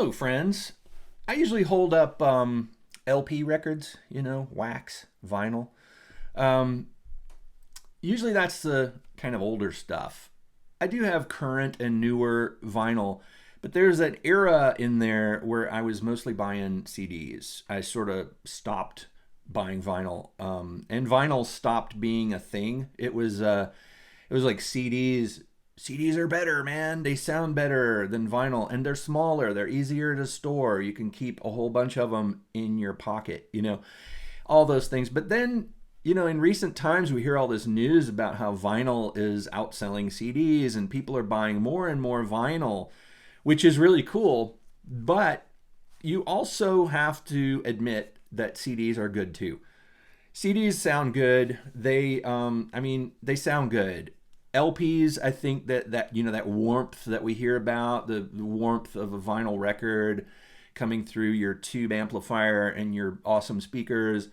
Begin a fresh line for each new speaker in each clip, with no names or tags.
Hello, friends. I usually hold up LP records, wax, vinyl. Um, Usually that's the kind of older stuff. I do have current and newer vinyl, but there's an era in there where I was mostly buying CDs. I sort of stopped buying vinyl, and vinyl stopped being a thing. It was like CDs. CDs are better, man. They sound better than vinyl, and they're smaller. They're easier to store. You can keep a whole bunch of them in your pocket. All those things. But then, in recent times, we hear all this news about how vinyl is outselling CDs and people are buying more and more vinyl, which is really cool. But you also have to admit that CDs are good too. CDs sound good. They sound good. LPs, I think that warmth that we hear about, the warmth of a vinyl record coming through your tube amplifier and your awesome speakers.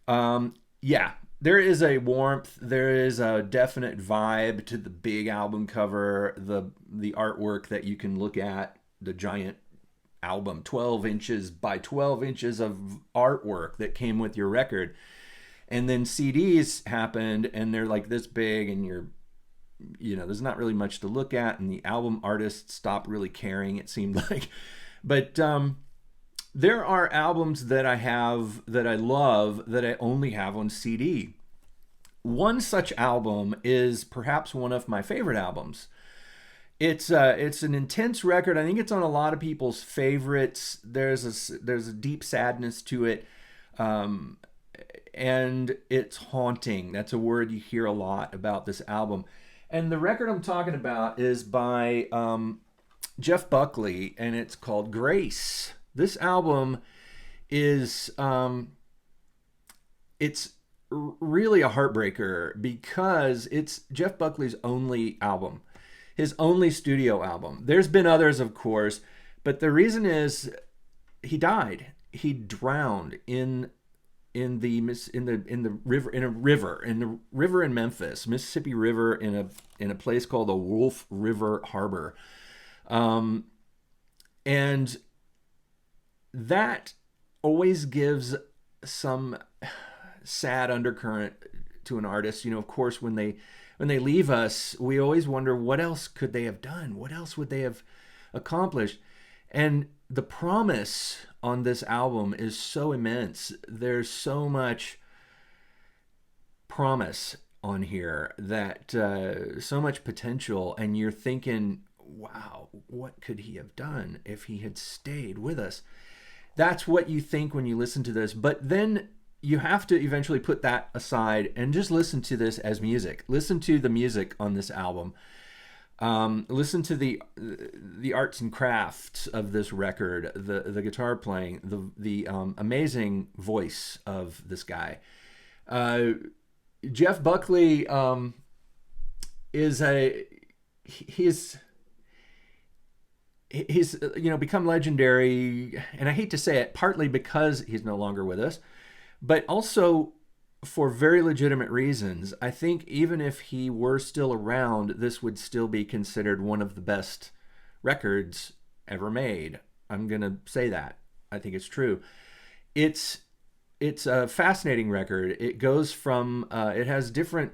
Yeah, there is a warmth. There is a definite vibe to the big album cover, the artwork that you can look at, the giant album, 12 inches by 12 inches of artwork that came with your record. And then CDs happened and they're like this big and there's not really much to look at, and the album artists stopped really caring, it seemed like. But there are albums that I have that I love that I only have on CD. One such album is perhaps one of my favorite albums. It's an intense record. I think it's on a lot of people's favorites. There's a deep sadness to it, and it's haunting. That's a word you hear a lot about this album. And the record I'm talking about is by Jeff Buckley, and it's called Grace. This album is it's really a heartbreaker because it's Jeff Buckley's only album, his only studio album. There's been others, of course, but the reason is he died. He drowned in the river in Memphis, Mississippi River, in a place called the Wolf River Harbor, and that always gives some sad undercurrent to an artist. Of course, when they leave us, we always wonder what else could they have done? What else would they have accomplished? And the promise on this album is so immense. There's so much promise on here, that so much potential, and you're thinking, wow, what could he have done if he had stayed with us? That's what you think when you listen to this. But then you have to eventually put that aside and just listen to this as music. Listen to the music on this album. Listen to the arts and crafts of this record, the guitar playing, the amazing voice of this guy. Jeff Buckley he's become legendary, and I hate to say it, partly because he's no longer with us, but also for very legitimate reasons. I think even if he were still around, this would still be considered one of the best records ever made. I'm going to say that. I think it's true. It's a fascinating record. It goes from it has different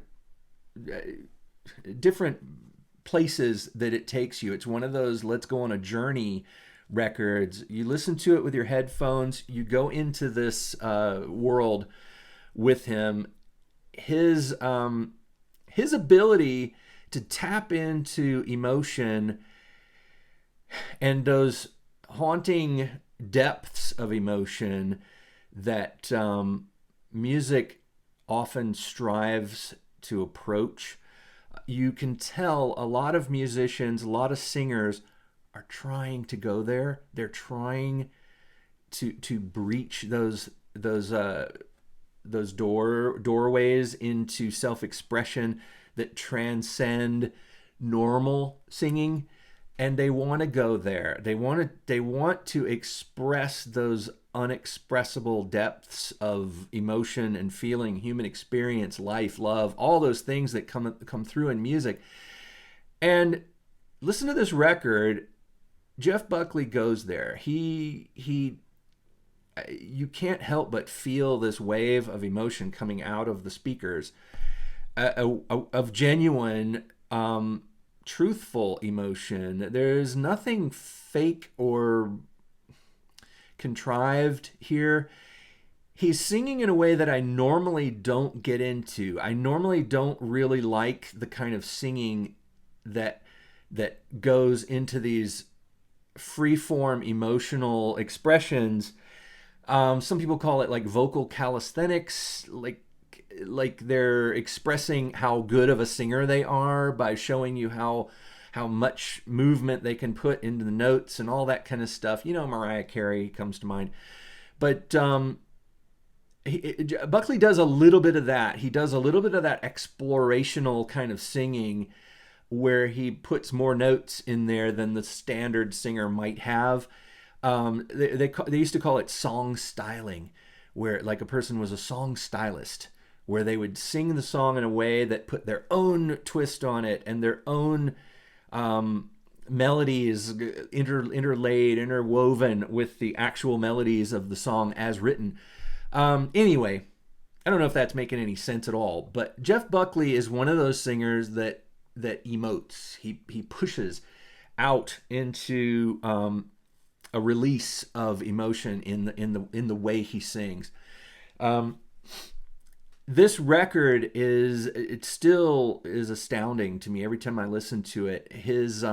places that it takes you. It's one of those let's go on a journey records. You listen to it with your headphones. You go into this world with him. His ability to tap into emotion and those haunting depths of emotion that music often strives to approach. You can tell a lot of musicians, a lot of singers are trying to go there. They're trying to breach those doorways into self-expression that transcend normal singing, and they want to go there. They want to express those unexpressible depths of emotion and feeling, human experience, life, love, all those things that come through in music. And listen to this record. Jeff Buckley goes there. He you can't help but feel this wave of emotion coming out of the speakers, of genuine, truthful emotion. There's nothing fake or contrived here. He's singing in a way that I normally don't get into. I normally don't really like the kind of singing that goes into these freeform emotional expressions. Some people call it like vocal calisthenics, like they're expressing how good of a singer they are by showing you how much movement they can put into the notes and all that kind of stuff. You know, Mariah Carey comes to mind, but Buckley does a little bit of that. He does a little bit of that explorational kind of singing, where he puts more notes in there than the standard singer might have. They used to call it song styling, where like a person was a song stylist, where they would sing the song in a way that put their own twist on it and their own melodies interlaid, interwoven with the actual melodies of the song as written. Anyway, I don't know if that's making any sense at all, but Jeff Buckley is one of those singers that emotes. He pushes out into a release of emotion in the way he sings. This record it still is astounding to me every time I listen to it. His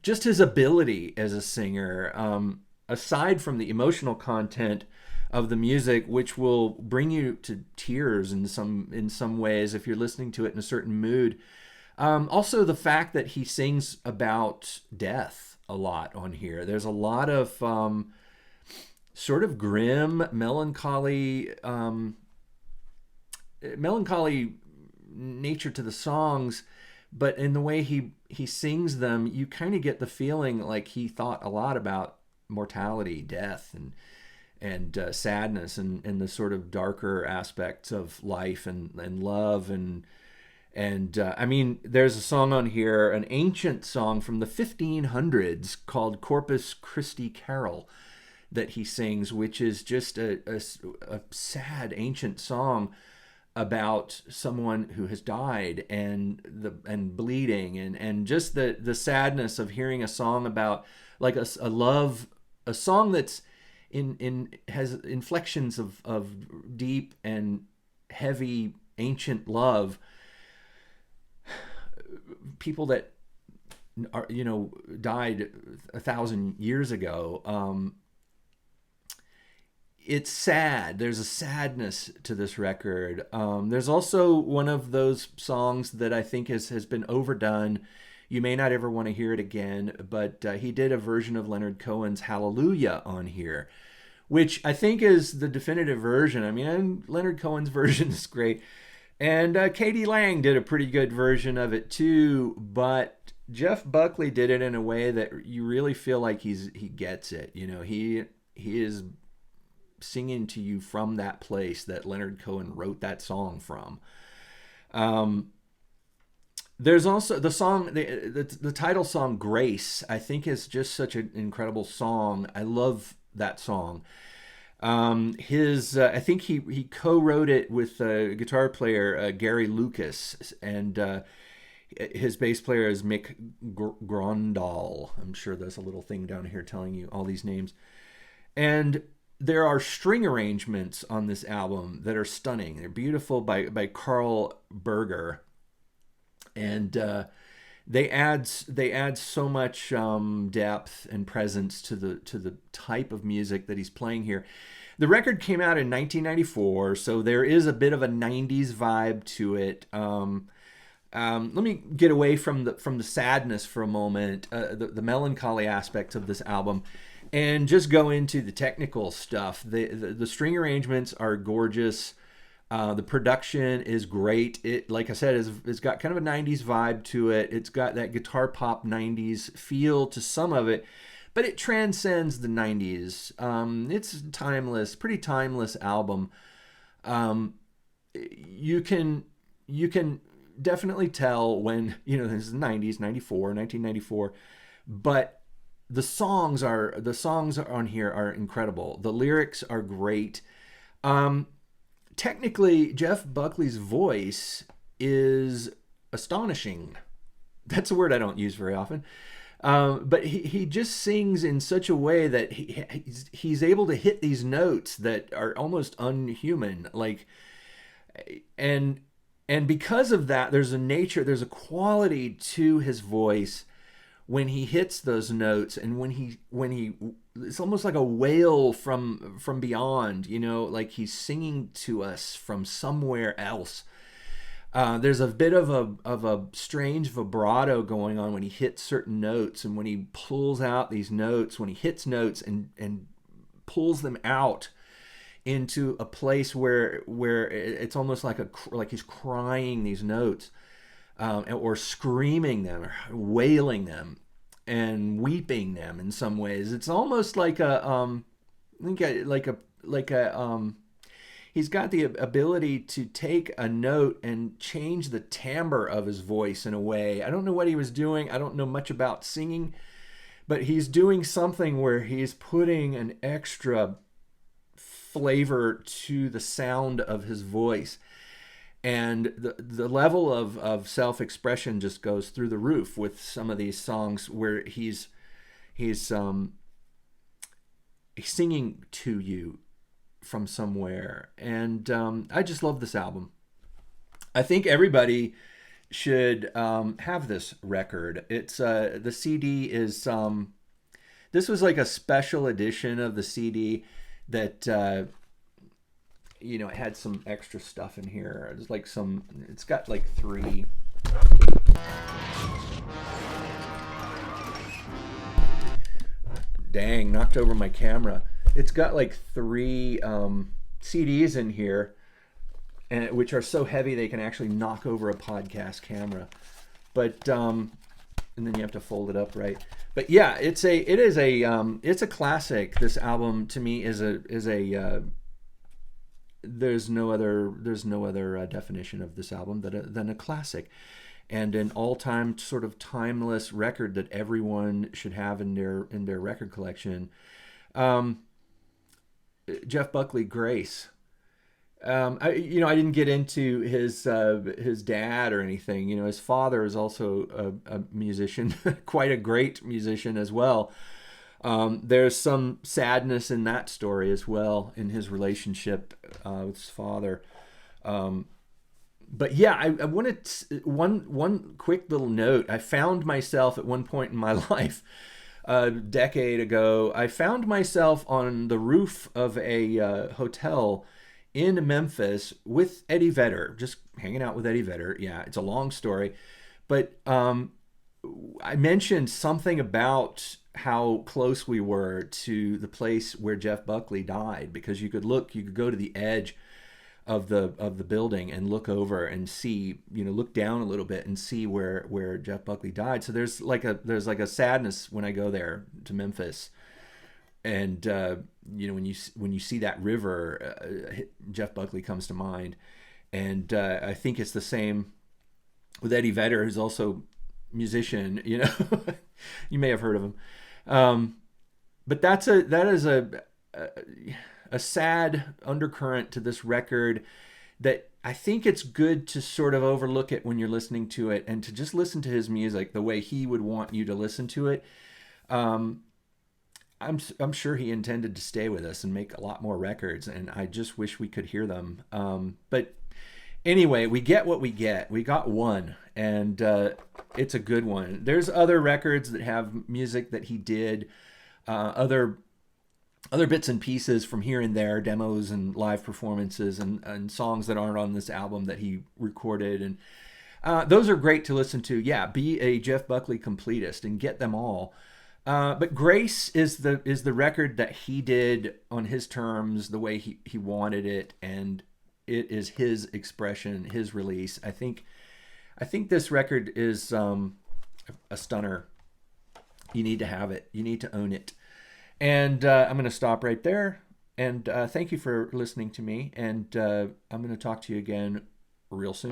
just his ability as a singer, aside from the emotional content of the music, which will bring you to tears in some ways if you're listening to it in a certain mood. Also, the fact that he sings about death a lot on here. There's a lot of sort of grim, melancholy nature to the songs, but in the way he sings them, you kind of get the feeling like he thought a lot about mortality, death, and sadness, and the sort of darker aspects of life and love and I mean, there's a song on here, an ancient song from the 1500s called Corpus Christi Carol that he sings, which is just a sad ancient song about someone who has died and bleeding and just the sadness of hearing a song about like a song that's has inflections of deep and heavy ancient love. People that are, died 1,000 years ago. It's sad. There's a sadness to this record. There's also one of those songs that I think has been overdone. You may not ever want to hear it again, but he did a version of Leonard Cohen's Hallelujah on here, which I think is the definitive version. I mean, Leonard Cohen's version is great. And Katie Lang did a pretty good version of it too, but Jeff Buckley did it in a way that you really feel like he gets it. He is singing to you from that place that Leonard Cohen wrote that song from. There's also the song, the title song Grace, I think is just such an incredible song. I love that song. I think he co-wrote it with guitar player Gary Lucas, and his bass player is Mick Grondal. I'm sure there's a little thing down here telling you all these names. And there are string arrangements on this album that are stunning. They're beautiful by Carl Berger, and they add so much depth and presence to the type of music that he's playing here. The record came out in 1994, so there is a bit of a 90s vibe to it. Let me get away from the sadness for a moment, the melancholy aspects of this album, and just go into the technical stuff. The string arrangements are gorgeous. The production is great. It, like I said, it's got kind of a 90s vibe to it. It's got that guitar pop 90s feel to some of it, but it transcends the 90s. It's timeless, pretty timeless album. You can definitely tell when, this is 90s, 1994, but the songs on here are incredible. The lyrics are great. Um, Technically, Jeff Buckley's voice is astonishing. That's a word I don't use very often. But he just sings in such a way that he's able to hit these notes that are almost unhuman. Like, and and because of that, there's a quality to his voice when he hits those notes, and when he it's almost like a wail from beyond, like he's singing to us from somewhere else. There's a bit of a strange vibrato going on when he hits certain notes, and when he pulls out these notes, when he hits notes and pulls them out into a place where it's almost like he's crying these notes, or screaming them, or wailing them, and weeping them in some ways. It's almost like he's got the ability to take a note and change the timbre of his voice in a way. I don't know what he was doing. I don't know much about singing, but he's doing something where he's putting an extra flavor to the sound of his voice. And the level of self-expression just goes through the roof with some of these songs where he's singing to you from somewhere. And I just love this album. I think everybody should have this record. It's the CD is this was like a special edition of the CD that it had some extra stuff in here. It's like it's got like 3. Dang, knocked over my camera. It's got like 3 CDs in here, which are so heavy they can actually knock over a podcast camera. But and then you have to fold it up right. But yeah, it's a classic. This album to me is a there's no other definition of this album than a classic, and an all-time sort of timeless record that everyone should have in their record collection. Jeff Buckley, Grace. I didn't get into his dad or anything. His father is also a musician, quite a great musician as well. There's some sadness in that story as well, in his relationship with his father. But yeah, I wanted one quick little note. I found myself at one point in my life, a decade ago, I found myself on the roof of a hotel in Memphis with Eddie Vedder, just hanging out with Eddie Vedder. Yeah, it's a long story, but I mentioned something about how close we were to the place where Jeff Buckley died, because you could go to the edge of the building and look over and see, look down a little bit and see where Jeff Buckley died. So there's like a sadness when I go there to Memphis, and when you see that river, Jeff Buckley comes to mind, and I think it's the same with Eddie Vedder, who's also musician. You may have heard of him, but that is a sad undercurrent to this record that I think it's good to sort of overlook it when you're listening to it, and to just listen to his music the way he would want you to listen to it. I'm sure he intended to stay with us and make a lot more records, and I just wish we could hear them. But anyway, we get what we get. We got one, and it's a good one. There's other records that have music that he did, other bits and pieces from here and there, demos and live performances, and songs that aren't on this album that he recorded, and those are great to listen to. Yeah, be a Jeff Buckley completist and get them all. But Grace is the record that he did on his terms, the way he wanted it, and it is his expression, his release. I think this record is a stunner. You need to have it. You need to own it. And I'm going to stop right there. And thank you for listening to me. And I'm going to talk to you again real soon.